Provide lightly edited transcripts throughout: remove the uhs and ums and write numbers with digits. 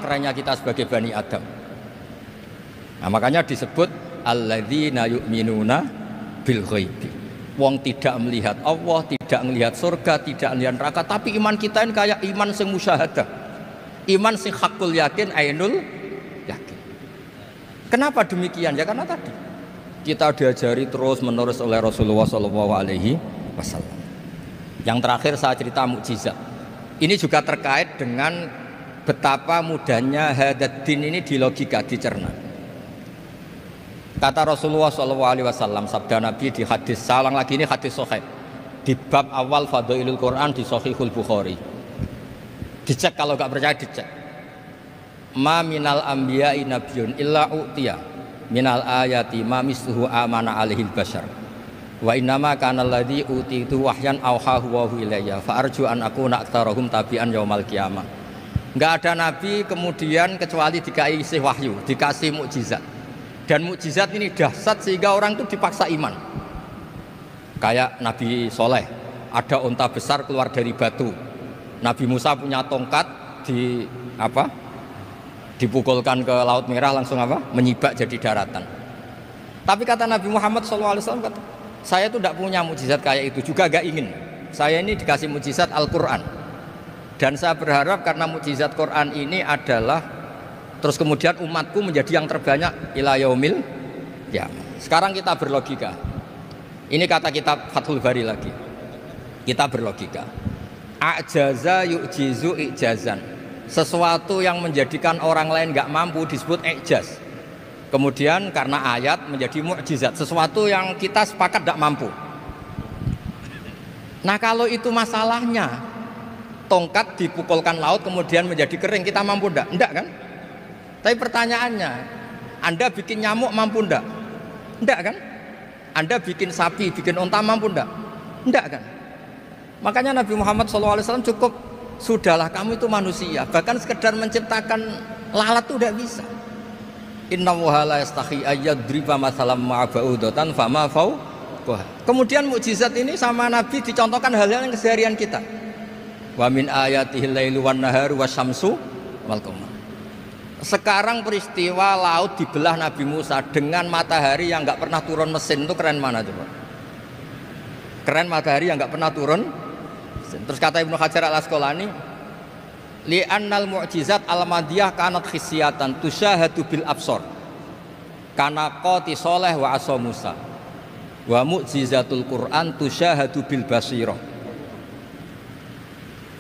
kerennya kita sebagai Bani Adam. Nah, makanya disebut alladzina yu'minuna bil ghaibi. Wong tidak melihat Allah, tidak melihat surga, tidak melihat neraka, tapi iman kita ini kayak iman sing musyahadah. Iman sing hakul yakin, ainul yakin. Kenapa demikian? Ya karena tadi kita diajari terus menerus oleh Rasulullah SAW. Yang terakhir saya cerita mukjizat. Ini juga terkait dengan betapa mudahnya hadad din ini di logika, dicerna. Kata Rasulullah SAW, sabda Nabi di hadis, salang lagi ini hadis sahih di bab awal Fadailul Quran di Sahihul Bukhari. Dicek kalau nggak percaya dicek. Ma minal anbiya'i nabiyyun illa u'tiya minal ayati ma misluhu amana alaihil bashar. Wa innama kana alladhi utitu wahyan auhahu wa ilayya fa arju an akuna aktsarahum tabi'an yaumal qiyamah. Enggak ada nabi kemudian kecuali dikasih wahyu, dikasih mukjizat. Dan mukjizat ini dahsyat sehingga orang itu dipaksa iman. Kayak Nabi Soleh, ada unta besar keluar dari batu. Nabi Musa punya tongkat dipukulkan ke Laut Merah langsung menyibak jadi daratan. Tapi kata Nabi Muhammad SAW, kata, saya itu tidak punya mukjizat kayak itu, juga gak ingin. Saya ini dikasih mukjizat Al-Quran. Dan saya berharap karena mukjizat Quran ini adalah terus kemudian umatku menjadi yang terbanyak ila yaumil qiyamah. Sekarang kita berlogika. Ini kata kitab Fathul Bari lagi. Kita berlogika. A'jaza yu'jizu i'jazan. Sesuatu yang menjadikan orang lain gak mampu disebut i'jaz. Kemudian karena ayat menjadi mukjizat, sesuatu yang kita sepakat gak mampu. Nah kalau itu masalahnya, tongkat dipukulkan laut kemudian menjadi kering, kita mampu enggak? Enggak kan? Tapi pertanyaannya, Anda bikin nyamuk mampu enggak? Enggak kan? Anda bikin sapi, bikin unta mampu enggak? Enggak kan? Makanya Nabi Muhammad SAW cukup, sudahlah kamu itu manusia, bahkan sekedar menciptakan lalat itu udah bisa. Inna Allaha la yastahi ayyadriba masalam ma'aba'udatan fama fawqaha. Kemudian mukjizat ini sama Nabi dicontohkan hal-hal yang keseharian kita. Wa min ayatihil lailu wan naharu wasyamsu wal qamar. Sekarang peristiwa laut dibelah Nabi Musa dengan matahari yang nggak pernah turun mesin, itu keren mana coba? Keren matahari yang nggak pernah turun mesin. Terus kata Ibnu Hajar al-Asqalani, li'annal mu'jizat al-madiyah kanat khisyatan tusyahadu bil absor kana qati soleh wa asa Musa wa mu'jizatul Quran tusyahadu bil basirah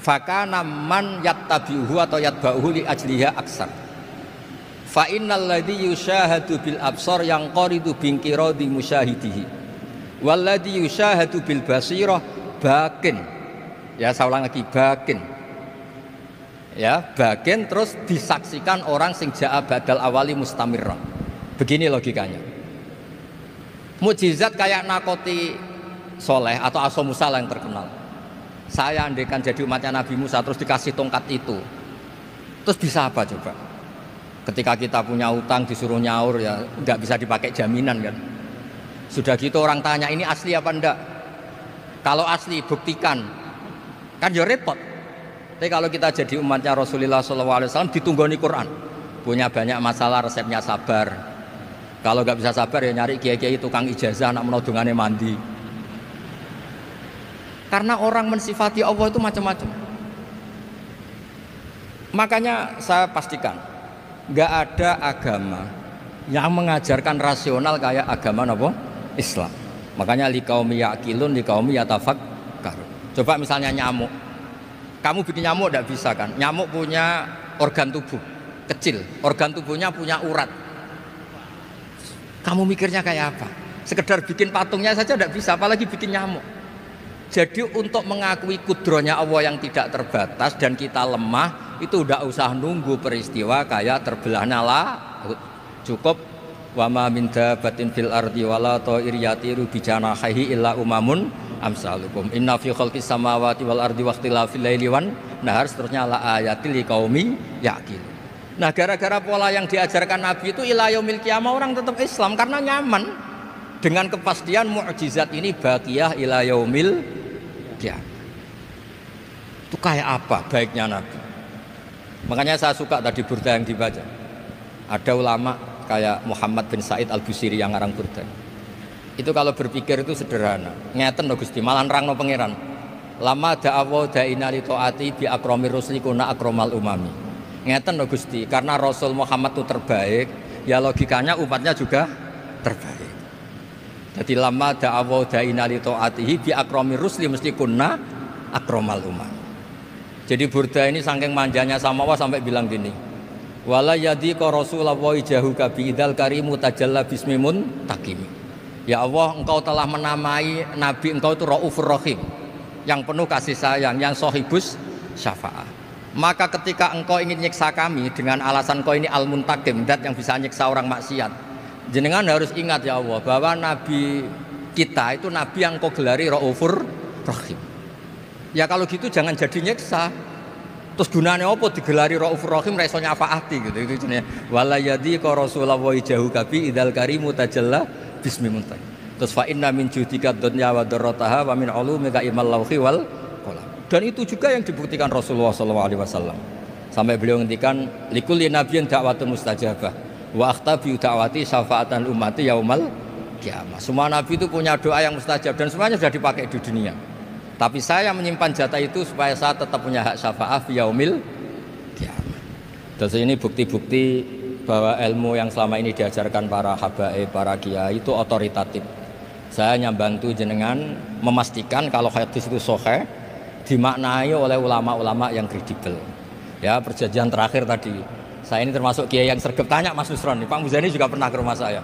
fakana man yattabi'uhu atau yatba'uhu li ajliha aksar fa innal ladzi yusyahadu bil absar yang qaridu bingkiradi musyahidihi wal ladzi yusyahadu bil basirah bakin. Ya saya ulang lagi, bakin. Ya, bagian terus disaksikan orang sing ja'a badal awali mustamirrah. Begini logikanya. Mukjizat kayak nakoti Soleh atau Asa Musa yang terkenal. Saya andaikan jadi umatnya Nabi Musa terus dikasih tongkat itu, terus bisa apa coba? Ketika kita punya utang disuruh nyaur ya nggak bisa dipakai jaminan kan. Sudah gitu orang tanya ini asli apa enggak? Kalau asli buktikan, kan ya repot. Tapi kalau kita jadi umatnya Rasulullah SAW ditunggoni Quran, punya banyak masalah resepnya sabar. Kalau nggak bisa sabar ya nyari kiai-kiai tukang ijazah nak menodongannya mandi. Karena orang mensifati Allah itu macam-macam. Makanya saya pastikan nggak ada agama yang mengajarkan rasional kayak agama apa? Islam. Makanya liqaumi yaqilun liqaumi yatafakkarun. Coba misalnya nyamuk. Kamu bikin nyamuk tidak bisa kan? Nyamuk punya organ tubuh kecil, organ tubuhnya punya urat. Kamu mikirnya kayak apa? Sekedar bikin patungnya saja tidak bisa, apalagi bikin nyamuk. Jadi untuk mengakui kudronya Allah yang tidak terbatas dan kita lemah, itu udah usah nunggu peristiwa kayak terbelahnya laut. Cukup wa ma min dabbatin fil ardi wala ta'ir yatiru bi janahihi illa umamun amsalukum inna fi khalqis samawati wal ardi waqtilafil laili wan nahar, seterusnya la ayatil liqaumi yaqil. Nah, gara-gara pola yang diajarkan Nabi itu ila yaumil qiyamah orang tetap Islam karena nyaman dengan kepastian mukjizat ini baqiyah ila yaumil qiyamah. Itu kayak apa baiknya Nabi? Makanya saya suka tadi burda yang dibaca. Ada ulama kayak Muhammad bin Said Al-Busiri yang ngarang burda. Itu kalau berpikir itu sederhana. Ngeten lho Gusti, malah nerangno pangeran. Lama da'awa da'ina li ta'ati bi akromir rusli kuna akromal umami. Ngeten lho Gusti, karena Rasul Muhammad itu terbaik, ya logikanya umatnya juga terbaik. Jadi lama da'awa da'ina li ta'atihi bi akromir rusli mesti kuna akromal umami. Jadi burda ini saking manjanya sama Allah sampai bilang gini. Wala yadhiqa Rasulullah jahuka bi idzal karimu tajalla bismimun takimi. Ya Allah, engkau telah menamai Nabi engkau itu Raufur Rahim, yang penuh kasih sayang, yang sohibus syafa'ah. Maka ketika engkau ingin nyiksa kami dengan alasan engkau ini al-muntakim, dat yang bisa nyiksa orang maksiat, jenengan harus ingat ya Allah bahwa Nabi kita itu Nabi yang engkau gelari Raufur Rahim. Ya kalau gitu jangan jadi nyiksa. Terus gunanya apa digelari Raufur Rahim ra iso nyafaati gitu. Itu jenenge wala yadhiqa Rasulullah jahuka bi idzal karimu tajalla bismimuntai. Terus fa inna min judika dunya wa darrataha wa min ulumika imal lauhi wal qalam. Dan itu juga yang dibuktikan Rasulullah SAW. Sampai beliau ngendikan likulli nabiyyin da'watun mustajabah wa akhtabi da'wati syafaatan ummati yaumal kiamah. Semua nabi itu punya doa yang mustajab dan semuanya sudah dipakai di dunia. Tapi saya menyimpan jatah itu supaya saya tetap punya hak syafaat fi yaumil kiamah. Terus ini bukti-bukti bahwa ilmu yang selama ini diajarkan para habaib, para kiai itu otoritatif. Saya hanya bantu jenengan memastikan kalau hadis itu sahih dimaknai oleh ulama-ulama yang kredibel. Ya, perjanjian terakhir tadi. Saya ini termasuk kiai yang sergap tanya Mas Nusron. Pak Muzani juga pernah ke rumah saya.